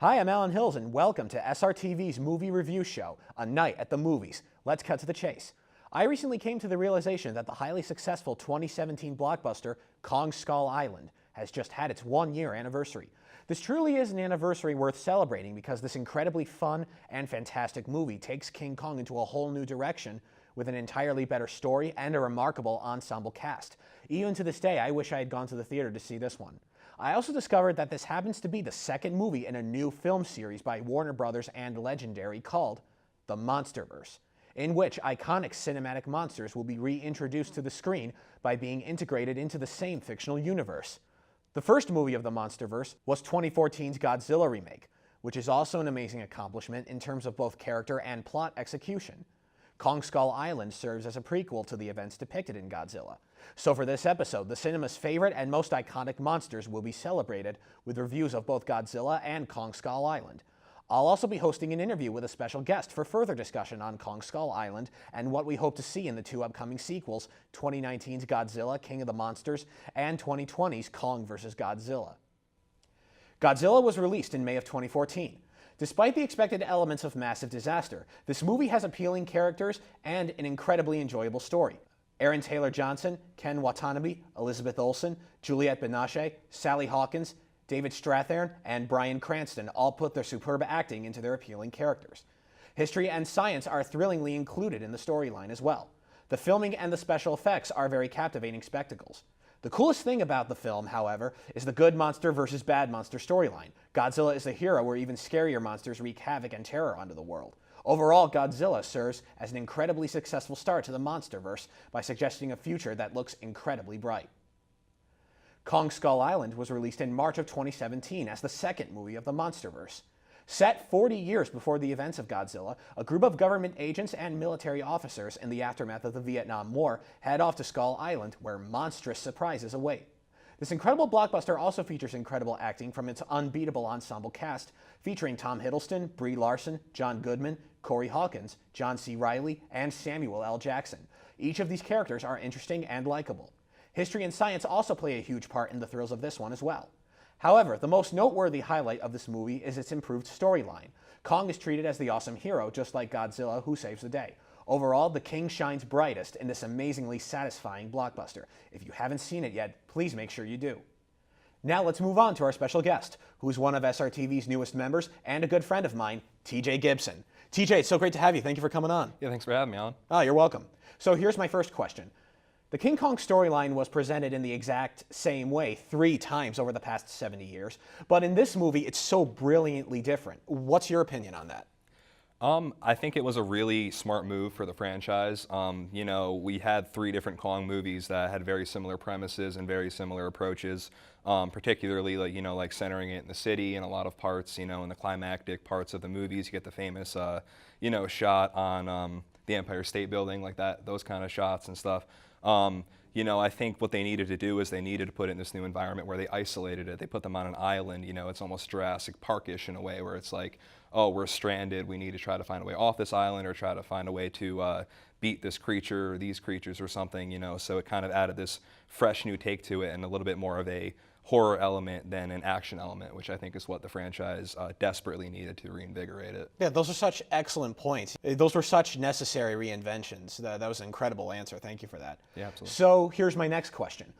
Hi, I'm Alan Hills, and welcome to SRTV's movie review show, A Night at the Movies. Let's cut to the chase. I recently came to the realization that the highly successful 2017 blockbuster Kong Skull Island has just had its one-year anniversary. This truly is an anniversary worth celebrating because this incredibly fun and fantastic movie takes King Kong into a whole new direction with an entirely better story and a remarkable ensemble cast. Even to this day, I wish I had gone to the theater to see this one. I also discovered that this happens to be the second movie in a new film series by Warner Brothers and Legendary called the Monsterverse, in which iconic cinematic monsters will be reintroduced to the screen by being integrated into the same fictional universe. The first movie of the Monsterverse was 2014's Godzilla remake, which is also an amazing accomplishment in terms of both character and plot execution. Kong Skull Island serves as a prequel to the events depicted in Godzilla. So for this episode, the cinema's favorite and most iconic monsters will be celebrated with reviews of both Godzilla and Kong Skull Island. I'll also be hosting an interview with a special guest for further discussion on Kong Skull Island and what we hope to see in the two upcoming sequels, 2019's Godzilla, King of the Monsters, and 2020's Kong vs. Godzilla. Godzilla was released in May of 2014. Despite the expected elements of massive disaster, this movie has appealing characters and an incredibly enjoyable story. Aaron Taylor-Johnson, Ken Watanabe, Elizabeth Olsen, Juliette Binoche, Sally Hawkins, David Strathairn, and Bryan Cranston all put their superb acting into their appealing characters. History and science are thrillingly included in the storyline as well. The filming and the special effects are very captivating spectacles. The coolest thing about the film, however, is the good monster versus bad monster storyline. Godzilla is the hero where even scarier monsters wreak havoc and terror onto the world. Overall, Godzilla serves as an incredibly successful start to the Monsterverse by suggesting a future that looks incredibly bright. Kong Skull Island was released in March of 2017 as the second movie of the Monsterverse. Set 40 years before the events of Godzilla, a group of government agents and military officers in the aftermath of the Vietnam War head off to Skull Island, where monstrous surprises await. This incredible blockbuster also features incredible acting from its unbeatable ensemble cast, featuring Tom Hiddleston, Brie Larson, John Goodman, Corey Hawkins, John C. Reilly, and Samuel L. Jackson. Each of these characters are interesting and likable. History and science also play a huge part in the thrills of this one as well. However, the most noteworthy highlight of this movie is its improved storyline. Kong is treated as the awesome hero, just like Godzilla, who saves the day. Overall, the King shines brightest in this amazingly satisfying blockbuster. If you haven't seen it yet, please make sure you do. Now let's move on to our special guest, who is one of SRTV's newest members and a good friend of mine, TJ Gibson. TJ, it's so great to have you. Thank you for coming on. Yeah, thanks for having me on. Oh, you're welcome. So here's my first question. The King Kong storyline was presented in the exact same way 3 times over the past 70 years, but in this movie, it's so brilliantly different. What's your opinion on that? I think it was a really smart move for the franchise. We had 3 different Kong movies that had very similar premises and very similar approaches, particularly like centering it in the city and a lot of parts, in the climactic parts of the movies. You get the famous, shot on the Empire State Building, like that, those kind of shots and stuff. I think what they needed to do is they needed to put it in this new environment where they isolated it. They put them on an island, it's almost Jurassic Park-ish in a way where it's like, oh, we're stranded, we need to try to find a way off this island or try to find a way to beat this creature or these creatures or something, so it kind of added this fresh new take to it and a little bit more of a horror element than an action element, which I think is what the franchise desperately needed to reinvigorate it. Yeah, those are such excellent points. Those were such necessary reinventions. That was an incredible answer. Thank you for that. Yeah, absolutely. So here's my next question.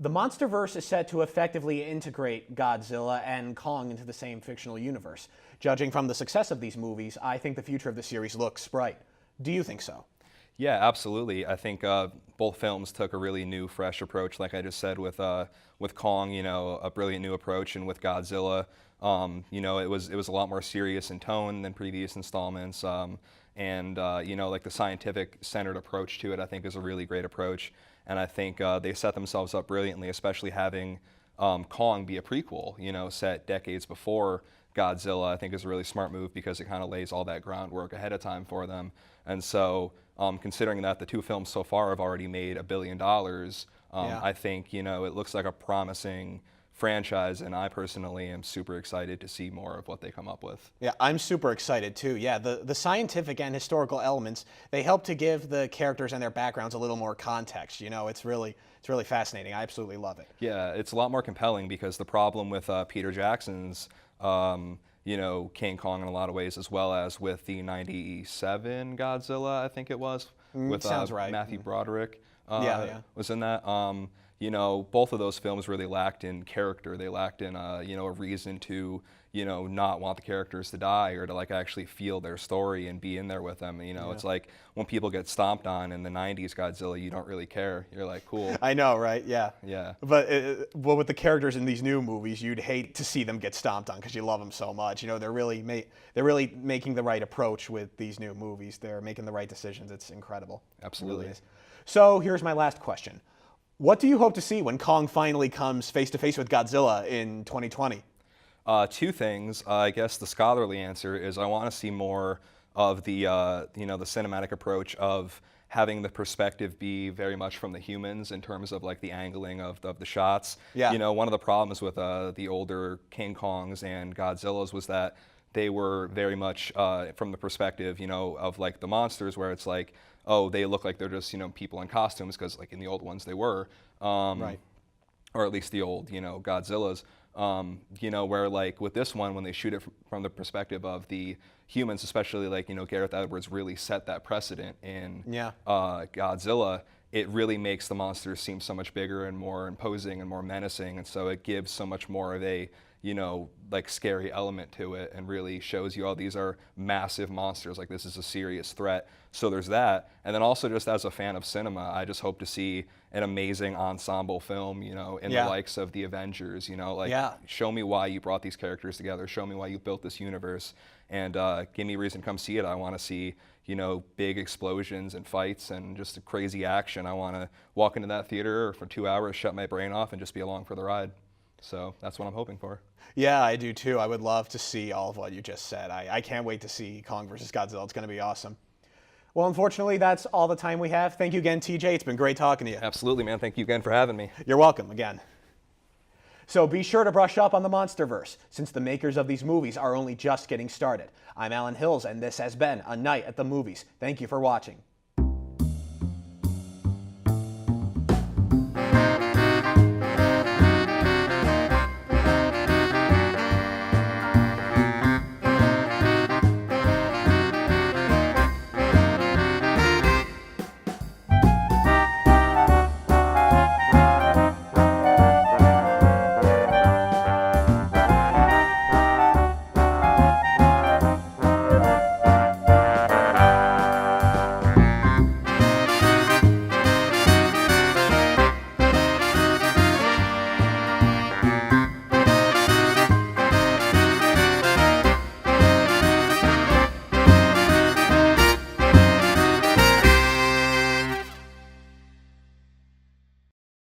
The Monsterverse is set to effectively integrate Godzilla and Kong into the same fictional universe. Judging from the success of these movies, I think the future of the series looks bright. Do you think so? Yeah, absolutely. I think both films took a really new, fresh approach, like I just said with Kong, a brilliant new approach, and with Godzilla, it was a lot more serious in tone than previous installments, like the scientific centered approach to it, I think is a really great approach, and I think they set themselves up brilliantly, especially having Kong be a prequel, set decades before Godzilla. I think is a really smart move because it kind of lays all that groundwork ahead of time for them, and so. Considering that the 2 films so far have already made $1 billion, I think it looks like a promising franchise, and I personally am super excited to see more of what they come up with. Yeah, I'm super excited too. Yeah, the scientific and historical elements, they help to give the characters and their backgrounds a little more context. It's really It's really fascinating. I absolutely love it. Yeah, it's a lot more compelling because the problem with Peter Jackson's, King Kong in a lot of ways, as well as with the '97 Godzilla, I think it was, with sounds right. Matthew Broderick. Yeah. Was in that. Both of those films really lacked in character. They lacked in, a reason to, not want the characters to die or to like actually feel their story and be in there with them. It's like when people get stomped on in the '90s Godzilla, you don't really care. You're like, cool. I know, right? Yeah. Yeah. But with the characters in these new movies, you'd hate to see them get stomped on because you love them so much. They're really making the right approach with these new movies. They're making the right decisions. It's incredible. Absolutely. It really is. So here's my last question. What do you hope to see when Kong finally comes face to face with Godzilla in 2020? Two things. I guess the scholarly answer is I want to see more of the the cinematic approach of having the perspective be very much from the humans in terms of like the angling of the shots. Yeah. One of the problems with the older King Kongs and Godzillas was that they were very much from the perspective, of like the monsters, where it's like, oh, they look like they're just, people in costumes, because like in the old ones they were, Right. or at least the old, Godzillas. Where like with this one, when they shoot it from the perspective of the humans, especially like, Gareth Edwards really set that precedent in Godzilla, it really makes the monsters seem so much bigger and more imposing and more menacing. And so it gives so much more of a, like scary element to it and really shows you, oh, these are massive monsters. Like this is a serious threat. So there's that. And then also just as a fan of cinema, I just hope to see an amazing ensemble film, in the likes of the Avengers, show me why you brought these characters together. Show me why you built this universe, and give me a reason to come see it. I want to see, big explosions and fights and just a crazy action. I want to walk into that theater for 2 hours, shut my brain off, and just be along for the ride. So that's what I'm hoping for. Yeah, I do too. I would love to see all of what you just said. I can't wait to see Kong versus Godzilla. It's going to be awesome. Well, unfortunately, that's all the time we have. Thank you again, TJ. It's been great talking to you. Absolutely, man. Thank you again for having me. You're welcome again. So be sure to brush up on the Monsterverse, since the makers of these movies are only just getting started. I'm Alan Hills, and this has been A Night at the Movies. Thank you for watching.